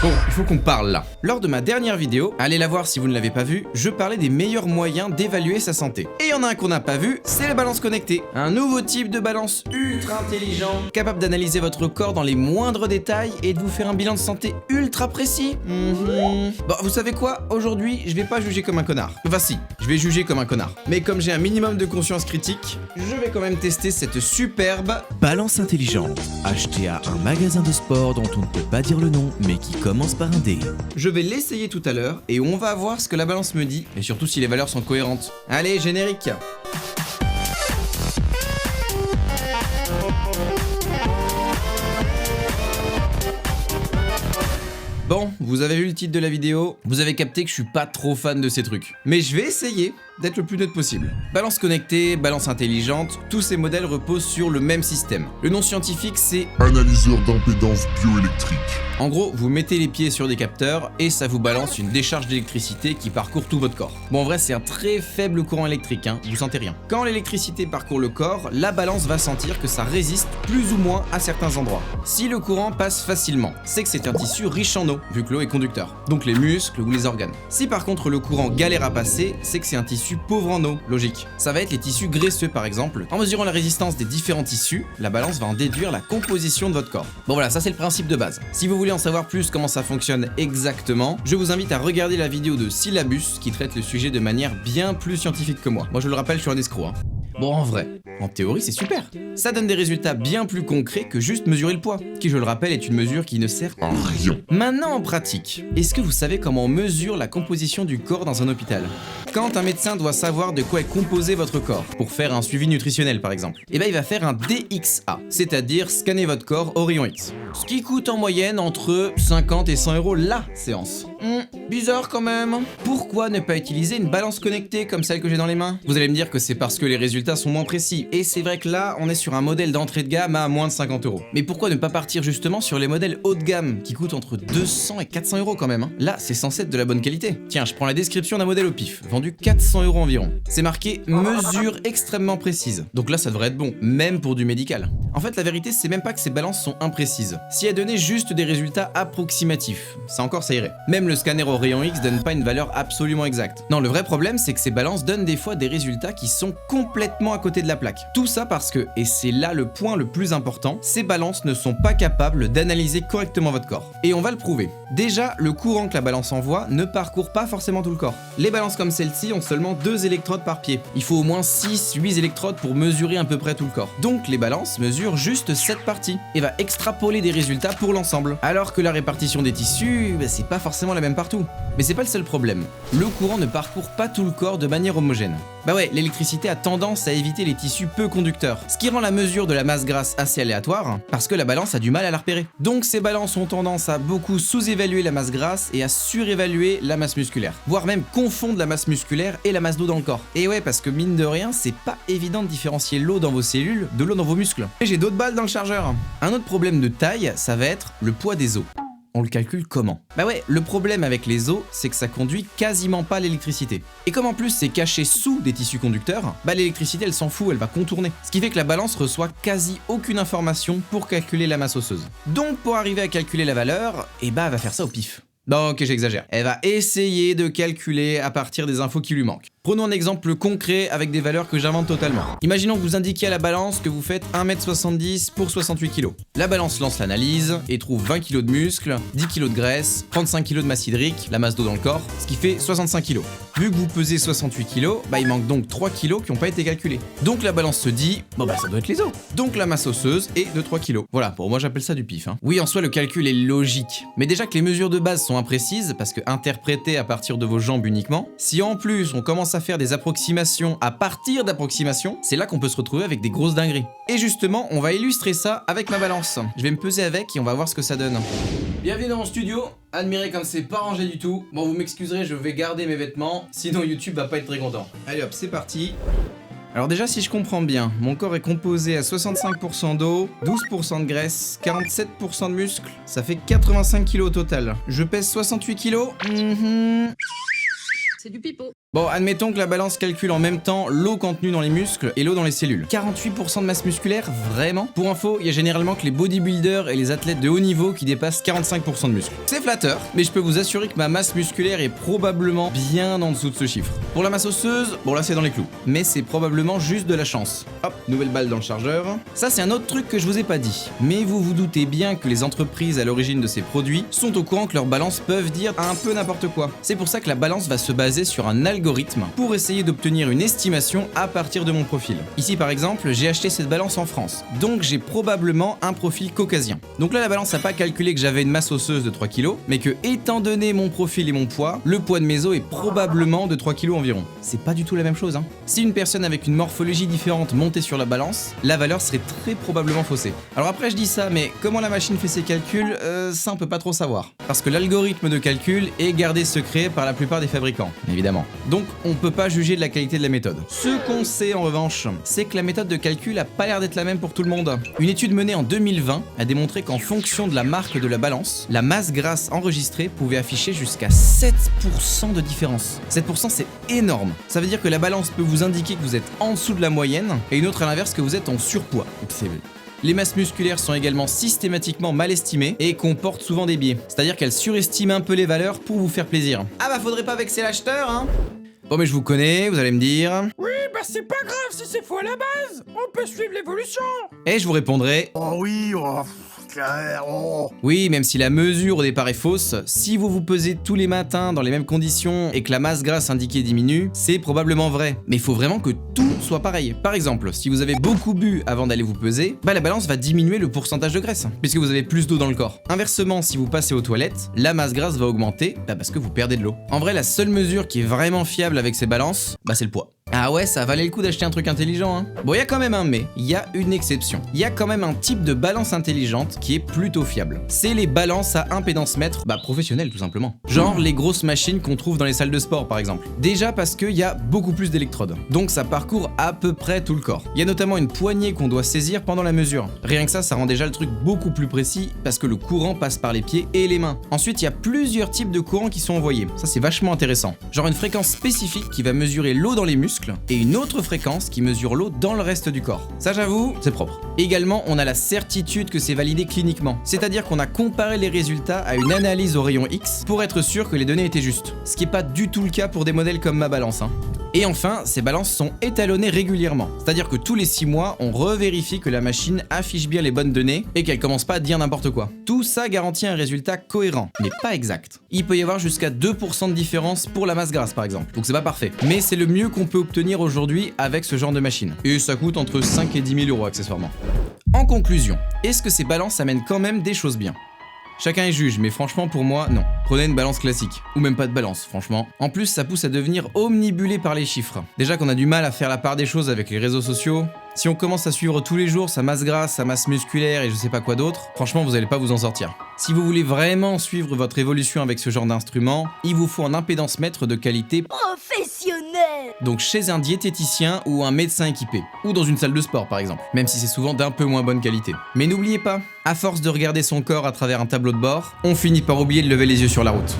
Bon, il faut qu'on parle là. Lors de ma dernière vidéo, allez la voir si vous ne l'avez pas vue, je parlais des meilleurs moyens d'évaluer sa santé. Et il y en a un qu'on n'a pas vu, c'est la balance connectée. Un nouveau type de balance ultra intelligent, capable d'analyser votre corps dans les moindres détails et de vous faire un bilan de santé ultra précis. Bon, vous savez quoi? Aujourd'hui, je vais pas juger comme un connard. Enfin si, je vais juger comme un connard. Mais comme j'ai un minimum de conscience critique, je vais quand même tester cette superbe Balance intelligente, achetée à un magasin de sport dont on ne peut pas dire le nom, mais qui commence par un D. Je vais l'essayer tout à l'heure et on va voir ce que la balance me dit et surtout si les valeurs sont cohérentes. Allez, générique. Bon, vous avez vu le titre de la vidéo, vous avez capté que je suis pas trop fan de ces trucs. Mais je vais essayer d'être le plus neutre possible. Balance connectée, balance intelligente, tous ces modèles reposent sur le même système. Le nom scientifique c'est analyseur d'impédance bioélectrique. En gros, vous mettez les pieds sur des capteurs et ça vous balance une décharge d'électricité qui parcourt tout votre corps. Bon, en vrai, c'est un très faible courant électrique, vous sentez rien. Quand l'électricité parcourt le corps, la balance va sentir que ça résiste plus ou moins à certains endroits. Si le courant passe facilement, c'est que c'est un tissu riche en eau, vu que l'eau est conducteur, donc les muscles ou les organes. Si par contre le courant galère à passer, c'est que c'est un tissu pauvre en eau, logique. Ça va être les tissus graisseux par exemple. En mesurant la résistance des différents tissus, la balance va en déduire la composition de votre corps. Bon voilà, ça c'est le principe de base. Si vous voulez en savoir plus comment ça fonctionne exactement, je vous invite à regarder la vidéo de Syllabus qui traite le sujet de manière bien plus scientifique que moi. Moi je le rappelle, je suis un escroc. Bon, en vrai, en théorie, c'est super. Ça donne des résultats bien plus concrets que juste mesurer le poids, qui, je le rappelle, est une mesure qui ne sert à rien. Maintenant, en pratique, est-ce que vous savez comment on mesure la composition du corps dans un hôpital? Quand un médecin doit savoir de quoi est composé votre corps, pour faire un suivi nutritionnel par exemple, eh ben il va faire un DXA, c'est-à-dire scanner votre corps au rayon X. Ce qui coûte en moyenne entre 50 et 100 € la séance. Bizarre quand même. Pourquoi ne pas utiliser une balance connectée comme celle que j'ai dans les mains? Vous allez me dire que c'est parce que les résultats sont moins précis. Et c'est vrai que là, on est sur un modèle d'entrée de gamme à moins de 50 €. Mais pourquoi ne pas partir justement sur les modèles haut de gamme qui coûtent entre 200 et 400 € quand même? Là, c'est censé être de la bonne qualité. Tiens, je prends la description d'un modèle au pif, vendu 400 € environ. C'est marqué mesure extrêmement précise. Donc là, ça devrait être bon, même pour du médical. En fait, la vérité, c'est même pas que ces balances sont imprécises. Si elles donnaient juste des résultats approximatifs, ça encore ça irait. Même le scanner au rayon X donne pas une valeur absolument exacte. Non, le vrai problème, c'est que ces balances donnent des fois des résultats qui sont complètement à côté de la plaque. Tout ça parce que, et c'est là le point le plus important, ces balances ne sont pas capables d'analyser correctement votre corps. Et on va le prouver. Déjà, le courant que la balance envoie ne parcourt pas forcément tout le corps. Les balances comme celle-ci ont seulement 2 électrodes par pied. Il faut au moins 6-8 électrodes pour mesurer à peu près tout le corps. Donc les balances mesurent juste cette partie et va extrapoler des résultats pour l'ensemble. Alors que la répartition des tissus, c'est pas forcément la même partout. Mais c'est pas le seul problème. Le courant ne parcourt pas tout le corps de manière homogène. Bah ouais, l'électricité a tendance à éviter les tissus peu conducteurs, ce qui rend la mesure de la masse grasse assez aléatoire, parce que la balance a du mal à la repérer. Donc ces balances ont tendance à beaucoup sous-évaluer la masse grasse et à surévaluer la masse musculaire, voire même confondre la masse musculaire et la masse d'eau dans le corps. Et ouais, parce que mine de rien, c'est pas évident de différencier l'eau dans vos cellules de l'eau dans vos muscles. Et j'ai d'autres balles dans le chargeur. Un autre problème de taille, ça va être le poids des os. On le calcule comment? Bah ouais, le problème avec les os, c'est que ça conduit quasiment pas l'électricité. Et comme en plus c'est caché sous des tissus conducteurs, bah l'électricité elle s'en fout, elle va contourner. Ce qui fait que la balance reçoit quasi aucune information pour calculer la masse osseuse. Donc pour arriver à calculer la valeur, eh bah elle va faire ça au pif. Non, ok, j'exagère. Elle va essayer de calculer à partir des infos qui lui manquent. Prenons un exemple concret avec des valeurs que j'invente totalement. Imaginons que vous indiquiez à la balance que vous faites 1m70 pour 68 kg. La balance lance l'analyse et trouve 20 kg de muscles, 10 kg de graisse, 35 kg de masse hydrique, la masse d'eau dans le corps, ce qui fait 65 kg. Vu que vous pesez 68 kg, bah il manque donc 3 kg qui n'ont pas été calculés. Donc la balance se dit, bon bah ça doit être les os. Donc la masse osseuse est de 3 kg. Voilà, pour moi j'appelle ça du pif. Oui, en soi le calcul est logique. Mais déjà que les mesures de base sont imprécises, parce que interprétées à partir de vos jambes uniquement, si en plus on commence à faire des approximations à partir d'approximations, c'est là qu'on peut se retrouver avec des grosses dingueries. Et justement, on va illustrer ça avec ma balance. Je vais me peser avec et on va voir ce que ça donne. Bienvenue dans mon studio. Admirez comme c'est pas rangé du tout. Bon, vous m'excuserez, je vais garder mes vêtements, sinon YouTube va pas être très content. Allez hop, c'est parti. Alors déjà, si je comprends bien, mon corps est composé à 65% d'eau, 12% de graisse, 47% de muscles, ça fait 85 kg au total. Je pèse 68 kg. C'est du pipeau. Bon, admettons que la balance calcule en même temps l'eau contenue dans les muscles et l'eau dans les cellules. 48% de masse musculaire, vraiment? Pour info, il y a généralement que les bodybuilders et les athlètes de haut niveau qui dépassent 45% de muscles. C'est flatteur, mais je peux vous assurer que ma masse musculaire est probablement bien en dessous de ce chiffre. Pour la masse osseuse, bon là c'est dans les clous, mais c'est probablement juste de la chance. Hop, nouvelle balle dans le chargeur. Ça c'est un autre truc que je vous ai pas dit, mais vous vous doutez bien que les entreprises à l'origine de ces produits sont au courant que leurs balances peuvent dire un peu n'importe quoi. C'est pour ça que la balance va se baser sur un algorithme pour essayer d'obtenir une estimation à partir de mon profil. Ici par exemple, j'ai acheté cette balance en France, donc j'ai probablement un profil caucasien. Donc là la balance n'a pas calculé que j'avais une masse osseuse de 3 kg, mais que étant donné mon profil et mon poids, le poids de mes os est probablement de 3 kg environ. C'est pas du tout la même chose, hein. Si une personne avec une morphologie différente montait sur la balance, la valeur serait très probablement faussée. Alors après je dis ça, mais comment la machine fait ses calculs, ça on peut pas trop savoir. Parce que l'algorithme de calcul est gardé secret par la plupart des fabricants, évidemment. Donc on peut pas juger de la qualité de la méthode. Ce qu'on sait en revanche, c'est que la méthode de calcul a pas l'air d'être la même pour tout le monde. Une étude menée en 2020 a démontré qu'en fonction de la marque de la balance, la masse grasse enregistrée pouvait afficher jusqu'à 7% de différence. 7% c'est énorme. Ça veut dire que la balance peut vous indiquer que vous êtes en dessous de la moyenne et une autre à l'inverse que vous êtes en surpoids. Les masses musculaires sont également systématiquement mal estimées et comportent souvent des biais. C'est-à-dire qu'elles surestiment un peu les valeurs pour vous faire plaisir. Ah bah faudrait pas vexer l'acheteur, hein. Bon mais je vous connais, vous allez me dire... Oui, bah c'est pas grave si c'est faux à la base. On peut suivre l'évolution. Et je vous répondrai... Oh oui, Oui, même si la mesure au départ est fausse, si vous vous pesez tous les matins dans les mêmes conditions et que la masse grasse indiquée diminue, c'est probablement vrai. Mais il faut vraiment que tout soit pareil. Par exemple, si vous avez beaucoup bu avant d'aller vous peser, bah la balance va diminuer le pourcentage de graisse, puisque vous avez plus d'eau dans le corps. Inversement, si vous passez aux toilettes, la masse grasse va augmenter, bah parce que vous perdez de l'eau. En vrai, la seule mesure qui est vraiment fiable avec ces balances, bah c'est le poids. Ah ouais, ça valait le coup d'acheter un truc intelligent, hein. Bon, il y a quand même un mais, il y a une exception. Il y a quand même un type de balance intelligente qui est plutôt fiable. C'est les balances à impédance mètre, bah professionnelles tout simplement. Genre les grosses machines qu'on trouve dans les salles de sport par exemple. Déjà parce qu'il y a beaucoup plus d'électrodes, donc ça parcourt à peu près tout le corps. Il y a notamment une poignée qu'on doit saisir pendant la mesure. Rien que ça rend déjà le truc beaucoup plus précis parce que le courant passe par les pieds et les mains. Ensuite, il y a plusieurs types de courants qui sont envoyés. Ça c'est vachement intéressant. Genre une fréquence spécifique qui va mesurer l'eau dans les muscles et une autre fréquence qui mesure l'eau dans le reste du corps. Ça j'avoue, c'est propre. Également, on a la certitude que c'est validé cliniquement, c'est-à-dire qu'on a comparé les résultats à une analyse au rayon X pour être sûr que les données étaient justes, ce qui n'est pas du tout le cas pour des modèles comme ma balance, hein. Et enfin, ces balances sont étalonnées régulièrement, c'est-à-dire que tous les 6 mois, on revérifie que la machine affiche bien les bonnes données et qu'elle commence pas à dire n'importe quoi. Tout ça garantit un résultat cohérent, mais pas exact. Il peut y avoir jusqu'à 2% de différence pour la masse grasse par exemple, donc c'est pas parfait. Mais c'est le mieux qu'on peut obtenir aujourd'hui avec ce genre de machine. Et ça coûte entre 5 et 10 000 € accessoirement. En conclusion, est-ce que ces balances amènent quand même des choses bien ? Chacun est juge, mais franchement pour moi, non. Prenez une balance classique, ou même pas de balance, franchement. En plus, ça pousse à devenir omnibulé par les chiffres. Déjà qu'on a du mal à faire la part des choses avec les réseaux sociaux, si on commence à suivre tous les jours sa masse grasse, sa masse musculaire et je sais pas quoi d'autre, franchement vous allez pas vous en sortir. Si vous voulez vraiment suivre votre évolution avec ce genre d'instrument, il vous faut un impédance mètre de qualité professionnelle. Donc chez un diététicien ou un médecin équipé, ou dans une salle de sport par exemple, même si c'est souvent d'un peu moins bonne qualité. Mais n'oubliez pas, à force de regarder son corps à travers un tableau de bord, on finit par oublier de lever les yeux sur la route.